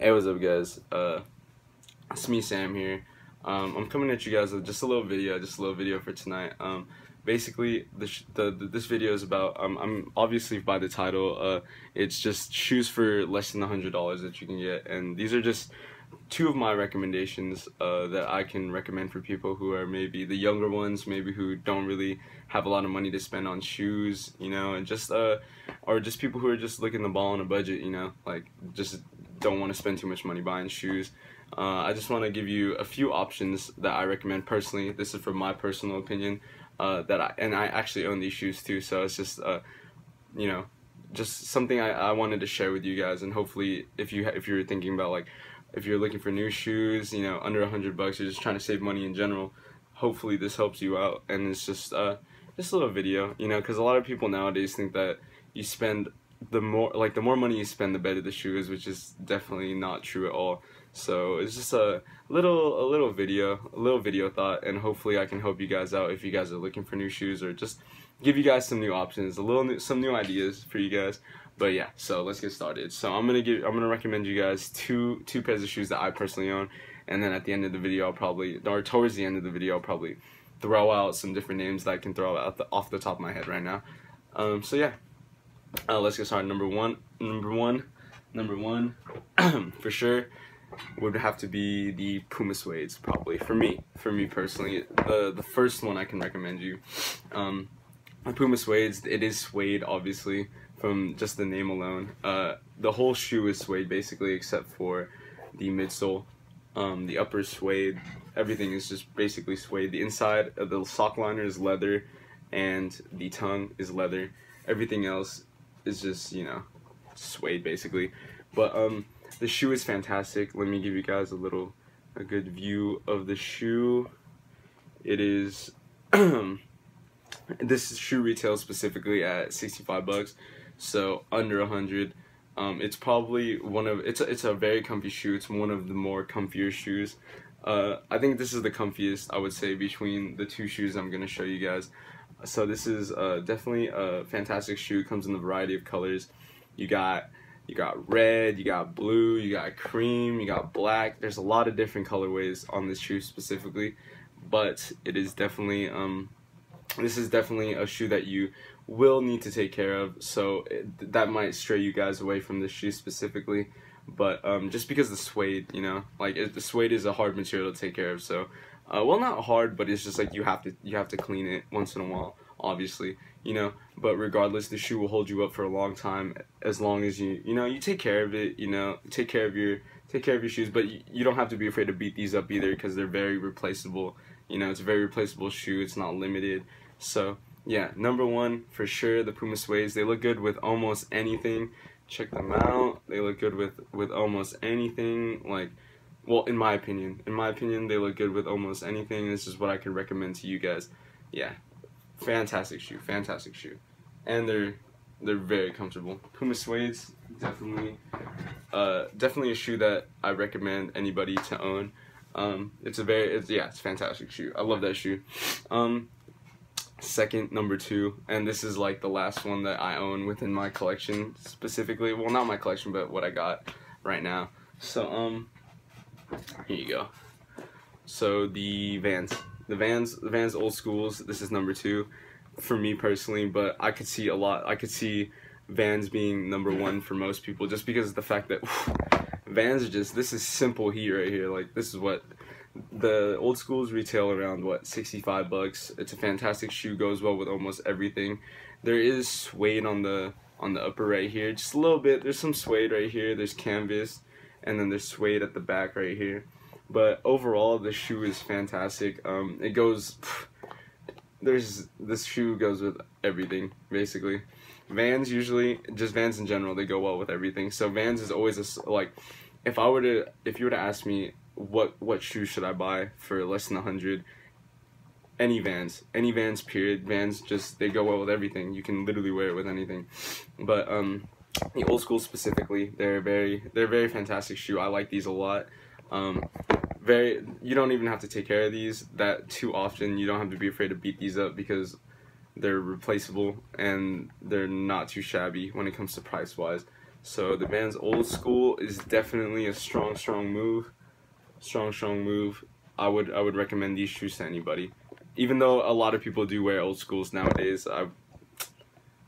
Hey, what's up, guys? It's me, Sam here. I'm coming at you guys with just a little video for tonight. Basically, this video is about. I'm obviously by the title. It's just shoes for less than $100 that you can get, and these are just two of my recommendations that I can recommend for people who are maybe the younger ones, maybe who don't really have a lot of money to spend on shoes, you know, and just or just people who are just looking the ball on a budget, you know, like just don't want to spend too much money buying shoes. I just want to give you a few options that I recommend personally. This is from my personal opinion, I actually own these shoes too, so it's just you know, just something I wanted to share with you guys. And hopefully if you're thinking about, like, if you're looking for new shoes, you know, under $100, you're just trying to save money in general, hopefully this helps you out. And it's just a little video, you know, because a lot of people nowadays think that you spend the more money you spend, the better the shoe is, which is definitely not true at all. So it's just a little video thought, and hopefully I can help you guys out if you guys are looking for new shoes, or just give you guys some new options, some new ideas for you guys. But yeah, so let's get started. So I'm gonna recommend you guys two pairs of shoes that I personally own, and then at the end of the video towards the end of the video I'll probably throw out some different names that I can throw out off the top of my head right now. So yeah. Let's get started. Number one, for sure, would have to be the Puma Wades, probably for me personally. The first one I can recommend you, the Puma Wades. It is suede, obviously, from just the name alone. The whole shoe is suede basically, except for the midsole. The upper is suede. Everything is just basically suede. The inside of the sock liner is leather, and the tongue is leather. Everything else is just, you know, suede basically. But the shoe is fantastic. Let me give you guys a good view of the shoe. It is this shoe retails specifically at $65, so under 100. It's probably it's a very comfy shoe. It's one of the more comfier shoes. I think this is the comfiest, I would say, between the two shoes I'm gonna show you guys. So this is definitely a fantastic shoe. It comes in a variety of colors. You got red, you got blue, you got cream, you got black. There's a lot of different colorways on this shoe specifically, but it is definitely this is definitely a shoe that you will need to take care of. So that might stray you guys away from this shoe specifically, but just because the suede, you know, like the suede is a hard material to take care of. So well, not hard, but it's just like you have to clean it once in a while, obviously, you know. But regardless, the shoe will hold you up for a long time, as long as you take care of it, you know, take care of your shoes. But you don't have to be afraid to beat these up either, because they're very replaceable. You know, it's a very replaceable shoe. It's not limited. So yeah, number one for sure, the Puma Wades. They look good with almost anything. Check them out. They look good with almost anything. Like, well, in my opinion, they look good with almost anything. This is what I can recommend to you guys. Yeah, fantastic shoe, and they're very comfortable. Puma Wades, definitely a shoe that I recommend anybody to own. It's a fantastic shoe. I love that shoe. Second, number two, and this is like the last one that I own within my collection specifically. Well, not my collection, but what I got right now. So here you go. So the Vans old schools, this is number two for me personally, but I could see Vans being number one for most people, just because of the fact that Vans are just, this is simple heat right here. Like, this is what the old schools retail around, what, $65. It's a fantastic shoe, goes well with almost everything. There is suede on the upper right here, just a little bit. There's some suede right here, there's canvas, and then there's suede at the back right here. But overall, the shoe is fantastic. This shoe goes with everything basically. Vans usually, just Vans in general, they go well with everything. So Vans is always like, if you were to ask me what shoe should I buy for less than 100, any Vans period. Vans, just, they go well with everything. You can literally wear it with anything. But the old school specifically, they're a very fantastic shoe. I like these a lot. You don't even have to take care of these that too often. You don't have to be afraid to beat these up, because they're replaceable and they're not too shabby when it comes to price wise. So the Vans Old School is definitely a strong move. Strong move. I would recommend these shoes to anybody. Even though a lot of people do wear Old Schools nowadays,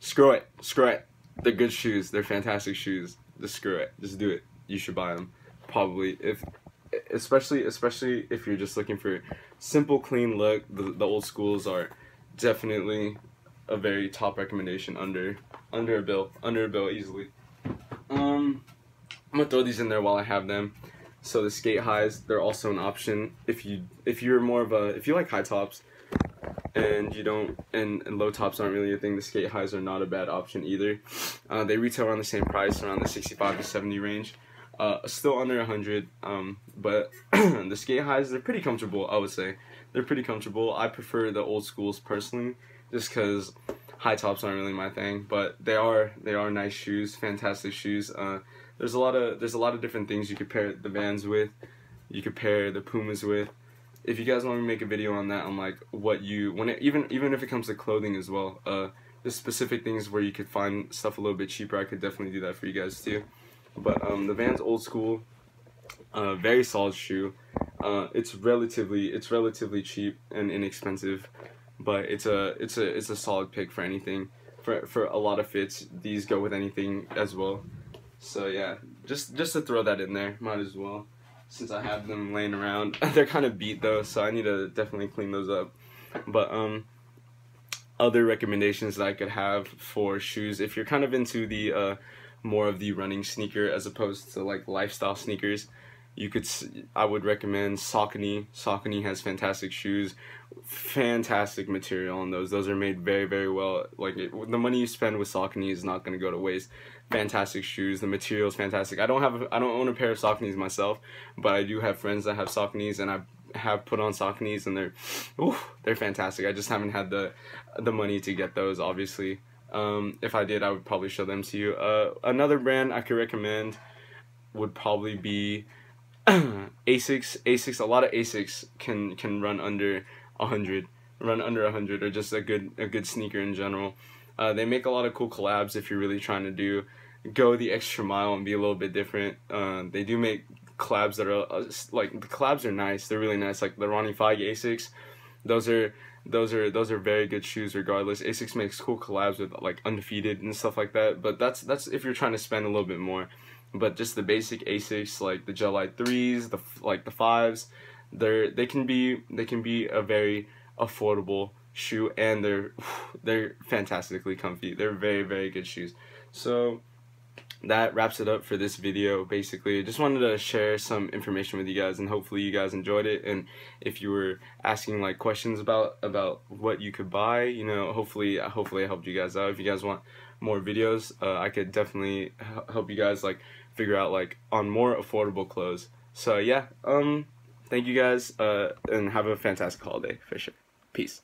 screw it. They're good shoes. They're fantastic shoes. Just screw it. Just do it. You should buy them. Probably especially if you're just looking for simple, clean look. The Old Schools are definitely a very top recommendation under a bill easily. I'm gonna throw these in there while I have them. So the skate highs, they're also an option if you're more of a, if you like high tops and you don't, and low tops aren't really a thing. The skate highs are not a bad option either. They retail around the same price, around the 65 to 70 range. Still under 100, but the skate highs, they're pretty comfortable. I would say they're pretty comfortable. I prefer the Old Schools personally, just because high tops aren't really my thing. But they are nice shoes, fantastic shoes. There's a lot of different things you could pair the Vans with. You could pair the Pumas with. If you guys want me to make a video on that, on like what you even if it comes to clothing as well, there's specific things where you could find stuff a little bit cheaper. I could definitely do that for you guys too. But the Vans Old School, very solid shoe. It's relatively cheap and inexpensive, but it's a solid pick for anything. For a lot of fits, these go with anything as well. So yeah, just to throw that in there, might as well, since I have them laying around. They're kind of beat though, so I need to definitely clean those up. But other recommendations that I could have for shoes, if you're kind of into the more of the running sneaker as opposed to like lifestyle sneakers, I would recommend Saucony. Saucony has fantastic shoes, fantastic material on those. Those are made very well. Like the money you spend with Saucony is not going to go to waste. Fantastic shoes. The material is fantastic. I don't own a pair of Sauconys myself, but I do have friends that have Sauconys, and I have put on Sauconys, and they're fantastic. I just haven't had the money to get those, obviously. If I did, I would probably show them to you. Another brand I could recommend would probably be Asics. A lot of Asics can run under 100, or just a good sneaker in general. They make a lot of cool collabs if you're really trying to go the extra mile and be a little bit different. They do make collabs that are like, the collabs are nice. They're really nice. Like the Ronnie Fieg Asics, those are very good shoes regardless. Asics makes cool collabs with like Undefeated and stuff like that. But that's if you're trying to spend a little bit more. But just the basic Asics, like the Gel Light 3s, the 5s, they can be a very affordable shoe, and they're fantastically comfy. They're very good shoes. So that wraps it up for this video. Basically, I just wanted to share some information with you guys, and hopefully you guys enjoyed it. And if you were asking like questions about what you could buy, you know, hopefully I helped you guys out. If you guys want more videos, I could definitely help you guys like figure out like on more affordable clothes. So yeah, thank you guys, and have a fantastic holiday for sure. Peace.